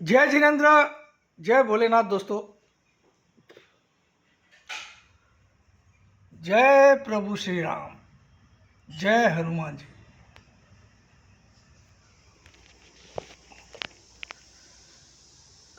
जय जिनेन्द्र, जय भोलेनाथ दोस्तों। जय प्रभु श्री राम, जय हनुमान जी।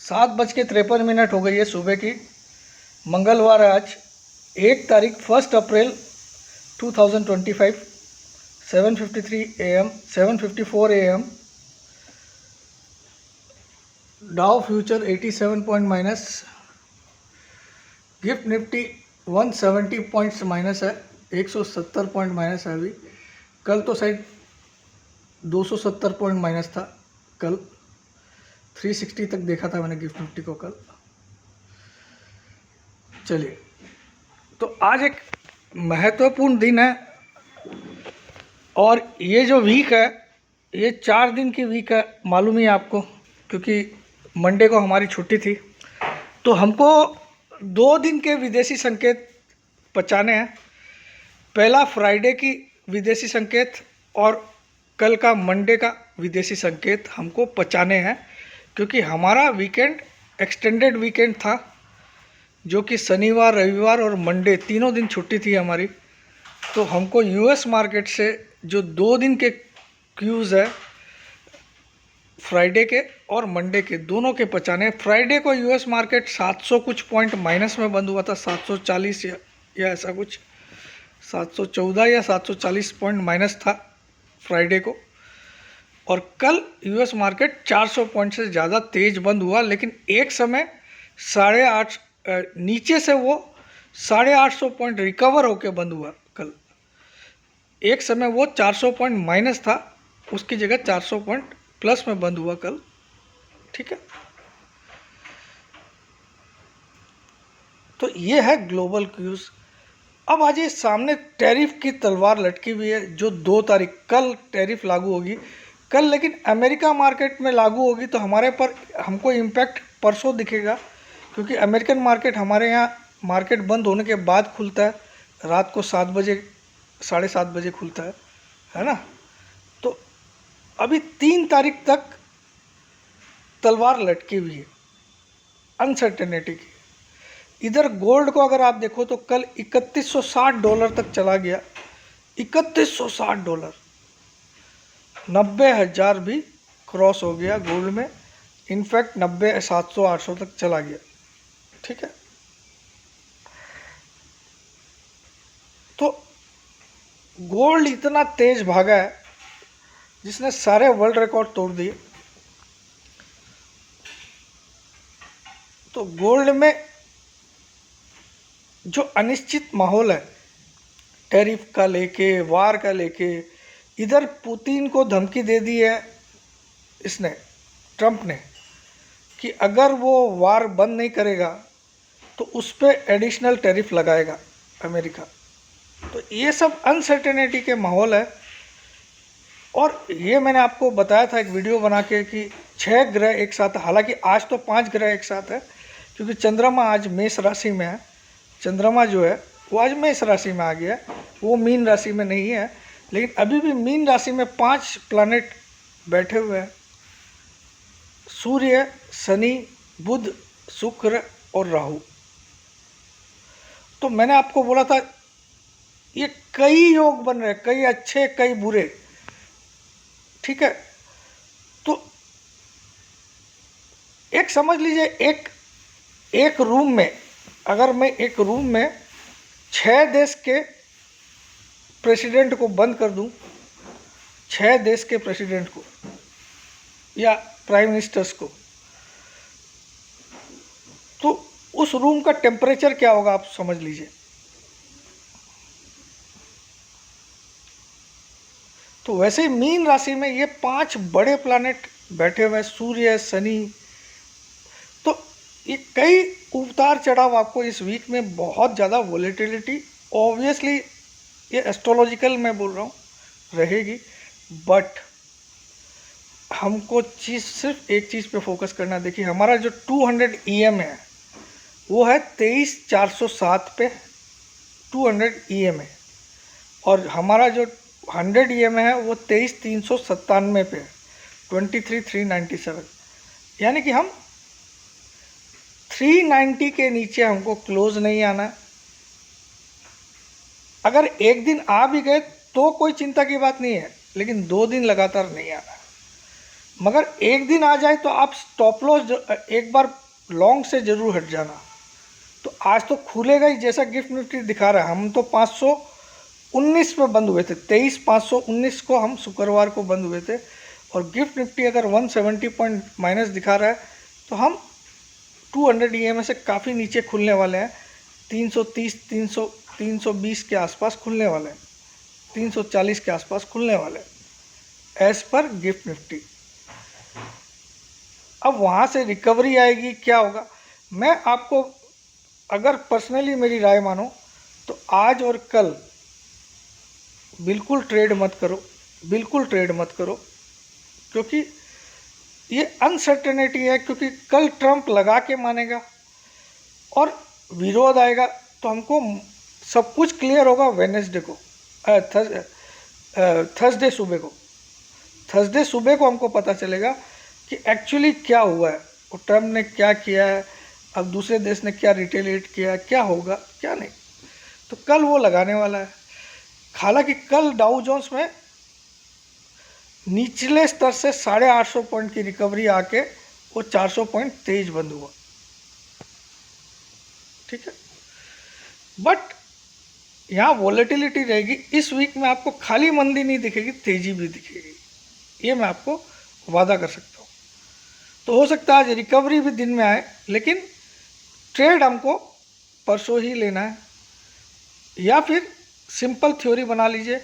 सात बज के 53 हो गई है सुबह की। मंगलवार है आज, 1 तारीख 1 अप्रैल 2025, 7:53 AM 7:54 AM। डाउ future 87 point minus, gift Nifty 170 points minus है, 170 पॉइंट माइनस है अभी। कल तो शायद 270 पॉइंट माइनस था। कल 360 तक देखा था मैंने गिफ्ट निफ्टी को कल। चलिए, तो आज एक महत्वपूर्ण दिन है और ये जो वीक है ये 4 दिन की वीक है, मालूम ही है आपको, क्योंकि मंडे को हमारी छुट्टी थी। तो हमको 2 दिन के विदेशी संकेत पचाने हैं। पहला फ्राइडे की विदेशी संकेत और कल का मंडे का विदेशी संकेत हमको पचाने हैं, क्योंकि हमारा वीकेंड एक्सटेंडेड वीकेंड था, जो कि शनिवार, रविवार और मंडे तीनों दिन छुट्टी थी हमारी। तो हमको यूएस मार्केट से जो 2 दिन के क्यूज़ है, फ्राइडे के और मंडे के, दोनों के पचाने। फ्राइडे को यूएस मार्केट 700 कुछ पॉइंट माइनस में बंद हुआ था, 740 या ऐसा कुछ, 714 या 740 पॉइंट माइनस था फ्राइडे को। और कल यूएस मार्केट 400 पॉइंट से ज़्यादा तेज बंद हुआ, लेकिन एक समय 8.5 नीचे से वो 850 पॉइंट रिकवर होके बंद हुआ कल। एक समय वो 400 पॉइंट माइनस था, उसकी जगह 400 पॉइंट प्लस में बंद हुआ कल। ठीक है, तो ये है ग्लोबल क्यूज। अब आज ये सामने टैरिफ की तलवार लटकी हुई है, जो 2 तारीख कल टैरिफ लागू होगी कल, लेकिन अमेरिका मार्केट में लागू होगी तो हमारे पर हमको इम्पैक्ट परसों दिखेगा, क्योंकि अमेरिकन मार्केट हमारे यहाँ मार्केट बंद होने के बाद खुलता है, रात को 7 बजे 7:30 बजे खुलता है ना। तो अभी 3 तारीख तक तलवार लटकी हुई है अनसर्टेनिटी की। इधर गोल्ड को अगर आप देखो तो कल $3160 तक चला गया, $3160, 90,000 भी क्रॉस हो गया गोल्ड में। इनफैक्ट 90,700-800 तक चला गया। ठीक है, तो गोल्ड इतना तेज भागा है जिसने सारे वर्ल्ड रिकॉर्ड तोड़ दिए। तो गोल्ड में जो अनिश्चित माहौल है, टैरिफ का लेके, वार का लेके, इधर पुतिन को धमकी दे दी है इसने, ट्रंप ने, कि अगर वो वार बंद नहीं करेगा तो उस पर एडिशनल टैरिफ लगाएगा अमेरिका। तो ये सब अनसर्टेनिटी के माहौल है। और ये मैंने आपको बताया था एक वीडियो बना के कि 6 ग्रह एक साथ, हालांकि आज तो 5 ग्रह एक साथ है, क्योंकि चंद्रमा आज मेष राशि में है। चंद्रमा जो है वो आज मेष राशि में आ गया है, वो मीन राशि में नहीं है, लेकिन अभी भी मीन राशि में 5 प्लैनेट बैठे हुए हैं, सूर्य, शनि, बुध, शुक्र और राहु। तो मैंने आपको बोला था ये कई योग बन रहे, कई अच्छे कई बुरे। ठीक है, तो एक समझ लीजिए, एक रूम में, अगर मैं एक रूम में 6 देश के प्रेसिडेंट को बंद कर दूं, 6 देश के प्रेसिडेंट को या प्राइम मिनिस्टर्स को, तो उस रूम का टेम्परेचर क्या होगा आप समझ लीजिए। तो वैसे ही मीन राशि में ये 5 बड़े प्लैनेट बैठे हुए हैं, सूर्य, शनि। तो ये कई उतार चढ़ाव आपको इस वीक में, बहुत ज़्यादा वोलेटिलिटी ऑब्वियसली, ये एस्ट्रोलॉजिकल मैं बोल रहा हूँ, रहेगी। बट हमको सिर्फ एक चीज़ पे फोकस करना है। देखिए, हमारा जो 200 EM है वो है 23,407 पे 200 EM है, और हमारा जो 100 EM है वो 23,397 पे है, 23,397। यानी कि हम 390 के नीचे हमको क्लोज नहीं आना है। अगर एक दिन आ भी गए तो कोई चिंता की बात नहीं है, लेकिन 2 दिन लगातार नहीं आना है। मगर एक दिन आ जाए तो आप स्टॉप लॉस एक बार लॉन्ग से ज़रूर हट जाना। तो आज तो खुलेगा ही, जैसा गिफ्ट निफ्टी दिखा रहा है। हम तो 519 पे बंद हुए थे, 23,519 को हम शुक्रवार को बंद हुए थे, और गिफ्ट निफ्टी अगर 170 पॉइंट माइनस दिखा रहा है तो हम 200 EMA से काफ़ी नीचे खुलने वाले हैं। 330, 320 के आसपास खुलने वाले हैं, 340 के आसपास खुलने वाले हैं एज पर गिफ्ट निफ्टी। अब वहाँ से रिकवरी आएगी, क्या होगा? मैं आपको अगर पर्सनली मेरी राय मानो तो आज और कल बिल्कुल ट्रेड मत करो, बिल्कुल ट्रेड मत करो, क्योंकि ये अनसर्टेनिटी है। क्योंकि कल ट्रंप लगा के मानेगा और विरोध आएगा, तो हमको सब कुछ क्लियर होगा वेडनेसडे को, थर्सडे सुबह को। थर्सडे सुबह को हमको पता चलेगा कि एक्चुअली क्या हुआ है, और ट्रंप ने क्या किया है, अब दूसरे देश ने क्या रिटेलिएट किया है, क्या होगा क्या नहीं। तो कल वो लगाने वाला है। हालांकि कल डाउ जोन्स में निचले स्तर से 850 पॉइंट की रिकवरी आके वो 400 पॉइंट तेज बंद हुआ, ठीक है। बट यहाँ वॉलेटिलिटी रहेगी। इस वीक में आपको खाली मंदी नहीं दिखेगी, तेजी भी दिखेगी, ये मैं आपको वादा कर सकता हूँ। तो हो सकता है आज रिकवरी भी दिन में आए, लेकिन ट्रेड हमको परसों ही लेना है। या फिर सिंपल थ्योरी बना लीजिए,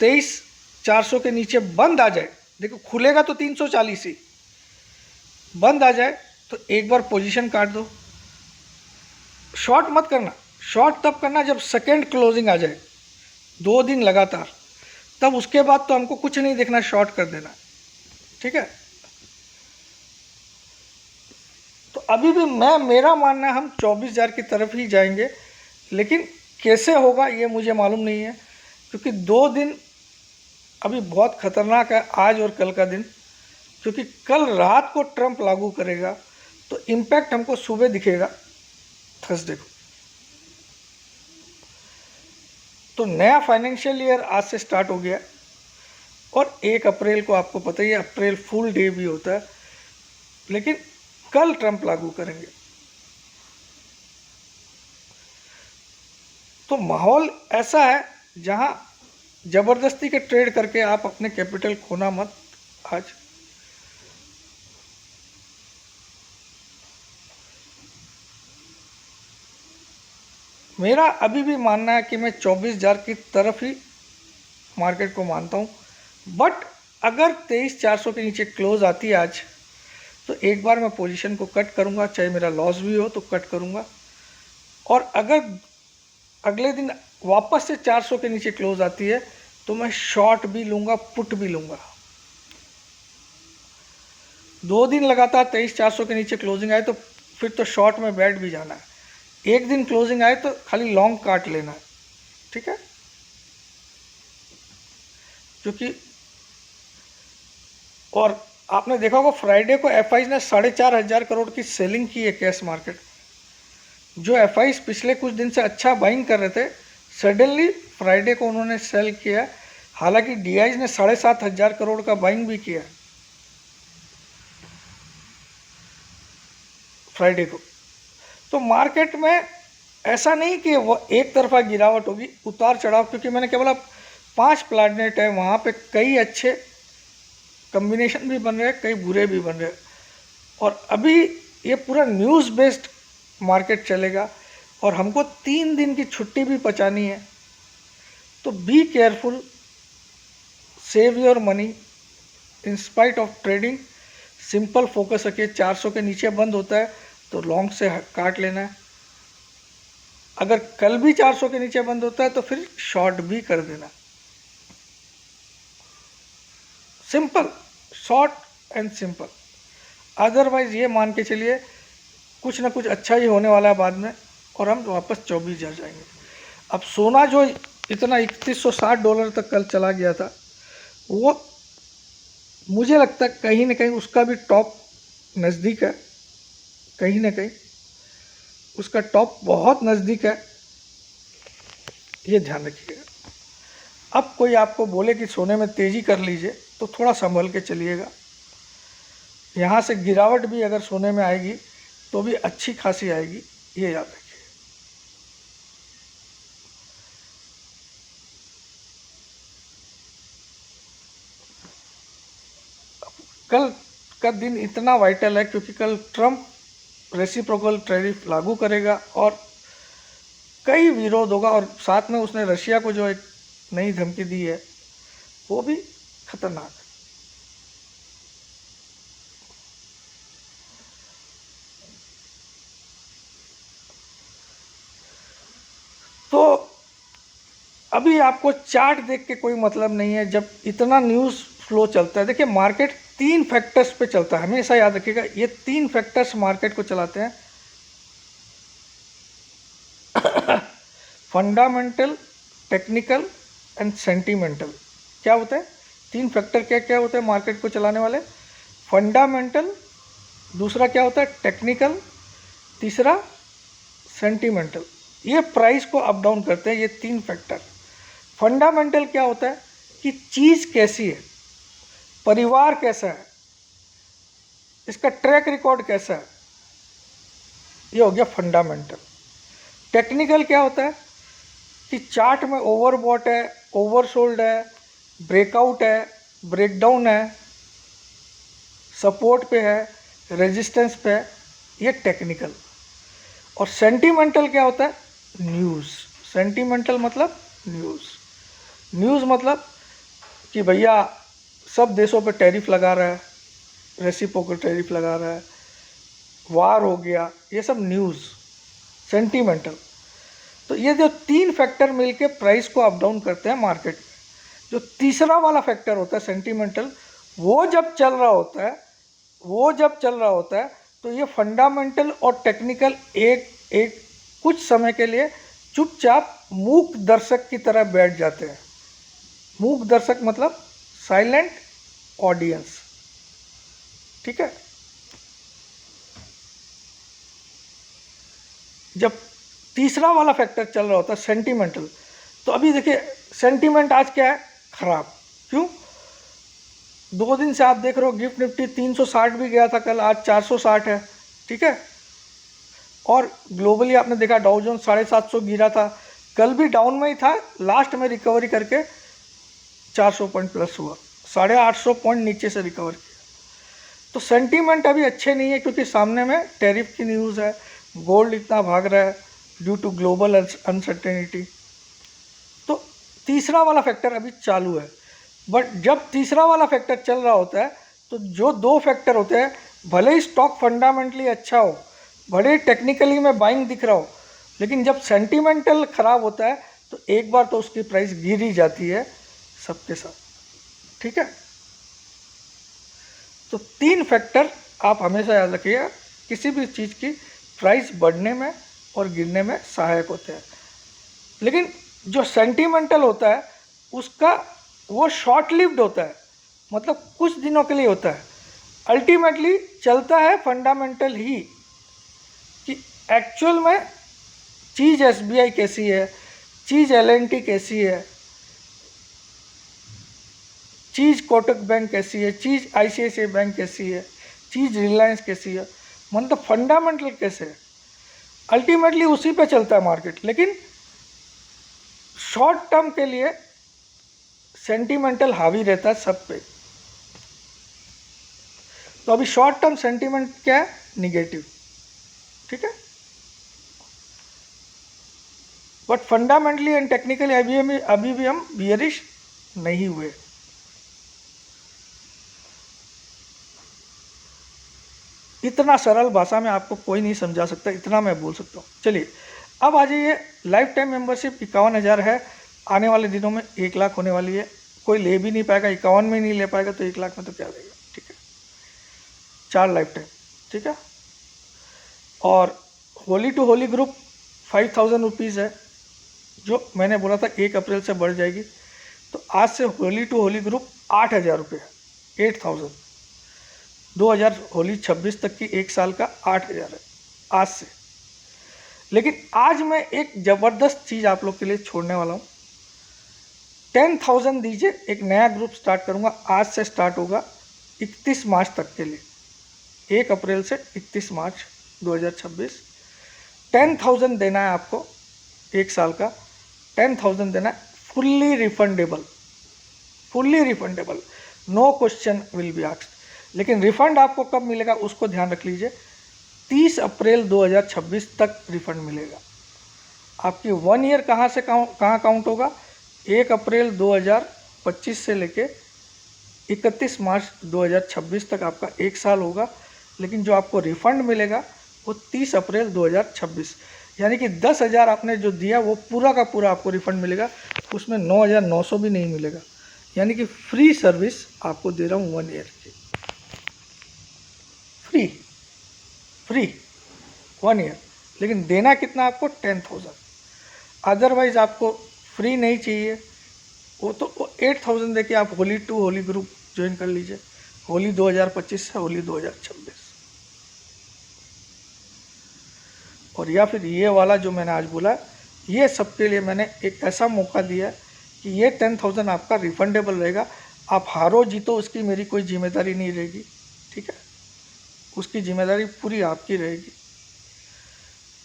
23,400 के नीचे बंद आ जाए, देखो खुलेगा तो 340 ही, बंद आ जाए तो एक बार पोजीशन काट दो। शॉर्ट मत करना, शॉर्ट तब करना जब सेकेंड क्लोजिंग आ जाए, 2 दिन लगातार, तब उसके बाद तो हमको कुछ नहीं देखना, शॉर्ट कर देना, ठीक है। तो अभी भी मेरा मानना है हम 24,000 की तरफ ही जाएंगे, लेकिन कैसे होगा ये मुझे मालूम नहीं है, क्योंकि 2 दिन अभी बहुत खतरनाक है, आज और कल का दिन। क्योंकि कल रात को ट्रंप लागू करेगा, तो इम्पैक्ट हमको सुबह दिखेगा थर्सडे को। तो नया फाइनेंशियल ईयर आज से स्टार्ट हो गया, और 1 अप्रैल को आपको पता ही है अप्रैल फुल डे भी होता है, लेकिन कल ट्रंप लागू करेंगे। तो माहौल ऐसा है जहां ज़बरदस्ती के ट्रेड करके आप अपने कैपिटल खोना मत आज। मेरा अभी भी मानना है कि मैं 24,000 की तरफ ही मार्केट को मानता हूँ। बट अगर 23,400 के नीचे क्लोज आती है आज, तो एक बार मैं पोजीशन को कट करूँगा, चाहे मेरा लॉस भी हो तो कट करूँगा। और अगर अगले दिन वापस से 400 के नीचे क्लोज आती है, तो मैं शॉर्ट भी लूँगा, पुट भी लूँगा। 2 दिन लगातार 23,400 के नीचे क्लोजिंग आए तो फिर तो शॉर्ट में बैठ भी जाना है। एक दिन क्लोजिंग आए तो खाली लॉन्ग काट लेना है, ठीक है। क्योंकि और आपने देखा होगा फ्राइडे को एफआईज ने 4,500 करोड़ की सेलिंग की है कैश मार्केट। जो एफआईज पिछले कुछ दिन से अच्छा बाइंग कर रहे थे, सडनली फ्राइडे को उन्होंने सेल किया। हालांकि डीआईज ने 7,500 करोड़ का बाइंग भी किया फ्राइडे को। तो मार्केट में ऐसा नहीं कि वो एक तरफा गिरावट होगी, उतार चढ़ाव, क्योंकि मैंने केवल 5 प्लैनेट है, वहाँ पे कई अच्छे कम्बिनेशन भी बन रहे हैं, कई बुरे भी बन रहे हैं। और अभी ये पूरा न्यूज़ बेस्ड मार्केट चलेगा, और हमको 3 दिन की छुट्टी भी बचानी है। तो be careful, save your money in spite of trading. Simple focus रखिए, 400 के नीचे बंद होता है तो लॉन्ग से काट लेना है। अगर कल भी 400 के नीचे बंद होता है तो फिर शॉर्ट भी कर देना। Simple, short and simple. Otherwise ये मान के चलिए कुछ ना कुछ अच्छा ही होने वाला है बाद में, और हम वापस 24,000 जाएंगे। अब सोना जो इतना $3160 तक कल चला गया था, वो मुझे लगता है कहीं ना कहीं उसका भी टॉप नज़दीक है, कहीं ना कहीं उसका टॉप बहुत नज़दीक है, ये ध्यान रखिएगा। अब कोई आपको बोले कि सोने में तेज़ी कर लीजिए तो थोड़ा संभल के चलिएगा। यहाँ से गिरावट भी अगर सोने में आएगी तो भी अच्छी खासी आएगी, ये याद रखिए। कल का दिन इतना वाइटल है क्योंकि कल ट्रंप रेसिप्रोकल टैरिफ लागू करेगा और कई विरोध होगा, और साथ में उसने रशिया को जो एक नई धमकी दी है वो भी खतरनाक है। तो अभी आपको चार्ट देख के कोई मतलब नहीं है जब इतना न्यूज़ फ्लो चलता है। देखिए मार्केट 3 फैक्टर्स पे चलता है, हमेशा याद रखिएगा, ये 3 फैक्टर्स मार्केट को चलाते हैं। Fundamental, technical and sentimental. क्या होता है 3 फैक्टर, क्या क्या होते हैं मार्केट को चलाने वाले? फंडामेंटल, दूसरा क्या होता है टेक्निकल, तीसरा सेंटिमेंटल। ये प्राइस को अप डाउन करते हैं ये 3 फैक्टर। फंडामेंटल क्या होता है कि चीज़ कैसी है, परिवार कैसा है, इसका ट्रैक रिकॉर्ड कैसा है, ये हो गया फंडामेंटल। टेक्निकल क्या होता है कि चार्ट में ओवरबॉट है, ओवरसोल्ड है, ब्रेकआउट है, ब्रेकडाउन है, सपोर्ट पे है, रेजिस्टेंस पे है, ये टेक्निकल। और सेंटिमेंटल क्या होता है? न्यूज़। सेंटिमेंटल मतलब न्यूज़ मतलब कि भैया सब देशों पे टैरिफ लगा रहा है, रेसिप्रोकल टैरिफ लगा रहा है, वार हो गया, ये सब न्यूज़ सेंटिमेंटल। तो ये जो 3 फैक्टर मिलके प्राइस को अप डाउन करते हैं मार्केट में। जो तीसरा वाला फैक्टर होता है सेंटिमेंटल, वो जब चल रहा होता है तो ये फंडामेंटल और टेक्निकल एक कुछ समय के लिए चुपचाप मूक दर्शक की तरह बैठ जाते हैं। मूक दर्शक मतलब साइलेंट ऑडियंस, ठीक है। जब तीसरा वाला फैक्टर चल रहा होता है सेंटिमेंटल, तो अभी देखिए सेंटिमेंट आज क्या है? खराब। क्यों? 2 दिन से आप देख रहे हो गिफ्ट निफ्टी 360 भी गया था कल, आज 460 है, ठीक है। और ग्लोबली आपने देखा डाउ जोन्स 750 गिरा था, कल भी डाउन में ही था, लास्ट में रिकवरी करके 400 पॉइंट प्लस हुआ, 850 पॉइंट नीचे से रिकवर किया। तो सेंटीमेंट अभी अच्छे नहीं है क्योंकि सामने में टैरिफ की न्यूज़ है, गोल्ड इतना भाग रहा है ड्यू टू ग्लोबल अनसर्टेनिटी। तो तीसरा वाला फैक्टर अभी चालू है। बट जब तीसरा वाला फैक्टर चल रहा होता है तो जो 2 फैक्टर होते हैं, भले ही स्टॉक फंडामेंटली अच्छा हो, भले ही टेक्निकली में बाइंग दिख रहा हो, लेकिन जब सेंटिमेंटल ख़राब होता है तो एक बार तो उसकी प्राइस गिर ही जाती है सबके साथ, ठीक है। तो 3 फैक्टर आप हमेशा याद रखिएगा, किसी भी चीज़ की प्राइस बढ़ने में और गिरने में सहायक होते हैं। लेकिन जो सेंटिमेंटल होता है उसका वो शॉर्ट लिव्ड होता है, मतलब कुछ दिनों के लिए होता है। अल्टीमेटली चलता है फंडामेंटल ही कि एक्चुअल में चीज़ SBI कैसी है, चीज़ L&T कैसी है, चीज़ कोटक बैंक कैसी है, चीज़ ICICI बैंक कैसी है, चीज़ रिलायंस कैसी है, मतलब फंडामेंटल कैसे है। अल्टीमेटली उसी पे चलता है मार्केट। लेकिन शॉर्ट टर्म के लिए सेंटिमेंटल हावी रहता है सब पे। तो अभी शॉर्ट टर्म सेंटिमेंट क्या है? निगेटिव, ठीक है। बट फंडामेंटली एंड टेक्निकली अभी भी हम बियरिश नहीं हुए। इतना सरल भाषा में आपको कोई नहीं समझा सकता, इतना मैं बोल सकता हूँ। चलिए अब आ जाइए, लाइफ टाइम मेंबरशिप 51,000 है, आने वाले दिनों में 1 लाख होने वाली है। कोई ले भी नहीं पाएगा, 51 में नहीं ले पाएगा तो 1 लाख में तो क्या लेगा, ठीक है। 4 लाइफ टाइम, ठीक है। और होली टू होली ग्रुप 5,000 रुपीज़ है, जो मैंने बोला था 1 अप्रैल से बढ़ जाएगी। तो आज से होली टू होली ग्रुप 8,000 रुपये है, 8,000। होली 26 तक की 1 साल का 8,000 है आज से। लेकिन आज मैं एक ज़बरदस्त चीज़ आप लोग के लिए छोड़ने वाला हूँ। 10,000 दीजिए, एक नया ग्रुप स्टार्ट करूँगा, आज से स्टार्ट होगा 31 मार्च तक के लिए, 1 अप्रैल से 31 मार्च 2026। 10,000 देना है आपको, 1 साल का 10,000 देना है, fully refundable, no question will be asked. लेकिन रिफंड आपको कब मिलेगा उसको ध्यान रख लीजिए, 30 अप्रैल 2026 तक रिफंड मिलेगा। आपकी 1 ईयर कहाँ से कहाँ काउंट होगा, 1 अप्रैल 2025 से लेके 31 मार्च 2026 तक आपका 1 साल होगा। लेकिन जो आपको रिफ़ंड मिलेगा वो 30 अप्रैल 2026, यानी कि 10,000 आपने जो दिया वो पूरा का पूरा आपको रिफ़ंड मिलेगा, उसमें 9,900 भी नहीं मिलेगा। यानी कि फ्री सर्विस आपको दे रहा हूँ 1 ईयर की, फ्री 1 ईयर। लेकिन देना कितना आपको, 10,000। अदरवाइज़ आपको फ्री नहीं चाहिए, वो तो 8,000 देके आप होली 2 होली ग्रुप ज्वाइन कर लीजिए, होली 2025 से होली 2026। और या फिर ये वाला जो मैंने आज बोला, ये सबके लिए मैंने एक ऐसा मौका दिया कि ये 10,000 आपका रिफंडेबल रहेगा। आप हारो जीतो उसकी मेरी कोई जिम्मेदारी नहीं रहेगी, ठीक है, उसकी जिम्मेदारी पूरी आपकी रहेगी।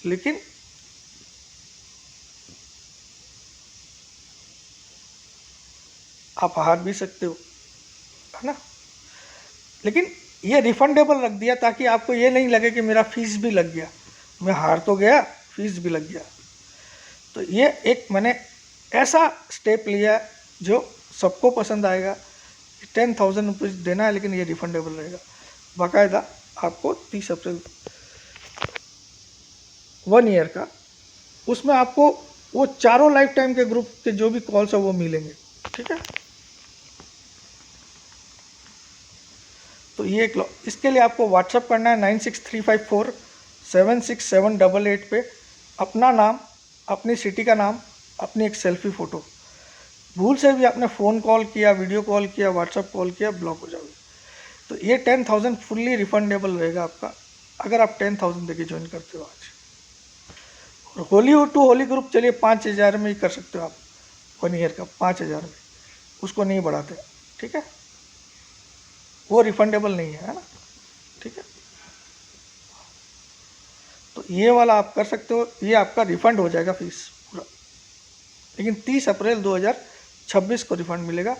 लेकिन आप हार भी सकते हो, है ना। लेकिन ये रिफंडेबल रख दिया ताकि आपको ये नहीं लगे कि मेरा फीस भी लग गया, मैं हार तो गया, फीस भी लग गया। तो ये एक मैंने ऐसा स्टेप लिया जो सबको पसंद आएगा। 10,000 रुपीज़ देना है, लेकिन ये रिफंडेबल रहेगा बाकायदा आपको 30 अप्रैल 1 ईयर का। उसमें आपको वो चारों लाइफ टाइम के ग्रुप के जो भी कॉल्स है वो मिलेंगे, ठीक है। तो ये इसके लिए आपको व्हाट्सअप करना है 9635476788 पे, अपना नाम, अपनी सिटी का नाम, अपनी एक सेल्फी फ़ोटो। भूल से भी आपने फ़ोन कॉल किया, वीडियो कॉल किया, व्हाट्सअप कॉल किया, ब्लॉक हो जाओगे। तो ये 10,000 फुल्ली रिफंडेबल रहेगा आपका, अगर आप 10,000 देके ज्वाइन करते हो आज। और होली टू होली ग्रुप चलिए 5,000 में ही कर सकते हो आप, 1 ईयर का 5,000 में, उसको नहीं बढ़ाते, ठीक है, वो रिफंडेबल नहीं है ना, ठीक है। तो ये वाला आप कर सकते हो, ये आपका रिफंड हो जाएगा फीस पूरा। लेकिन 30 अप्रैल 2026 को रिफंड मिलेगा,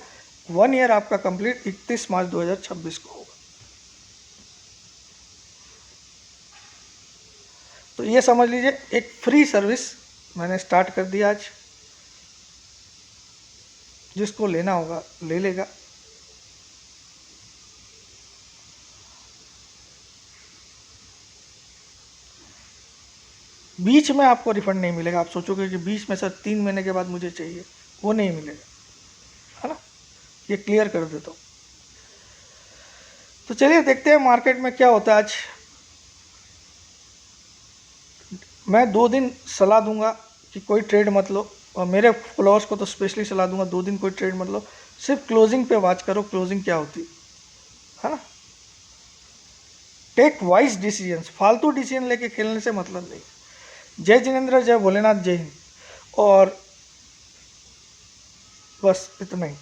1 ईयर आपका कंप्लीट 31 मार्च 2026 को होगा। तो ये समझ लीजिए एक फ्री सर्विस मैंने स्टार्ट कर दिया आज, जिसको लेना होगा ले लेगा। बीच में आपको रिफंड नहीं मिलेगा, आप सोचोगे कि बीच में सर 3 महीने के बाद मुझे चाहिए, वो नहीं मिलेगा, है ना, ये क्लियर कर देता हूँ। तो चलिए देखते हैं मार्केट में क्या होता है आज। मैं 2 दिन सलाह दूंगा कि कोई ट्रेड मत लो, और मेरे फॉलोअर्स को तो स्पेशली सलाह दूंगा 2 दिन कोई ट्रेड मत लो, सिर्फ क्लोजिंग पे वॉच करो, क्लोजिंग क्या होती है ना। टेक वाइज डिसीजंस, फालतू डिसीजन लेके खेलने से मतलब नहीं। जय जिनेंद्र, जय भोलेनाथ, जय हिंद। और बस इतना ही।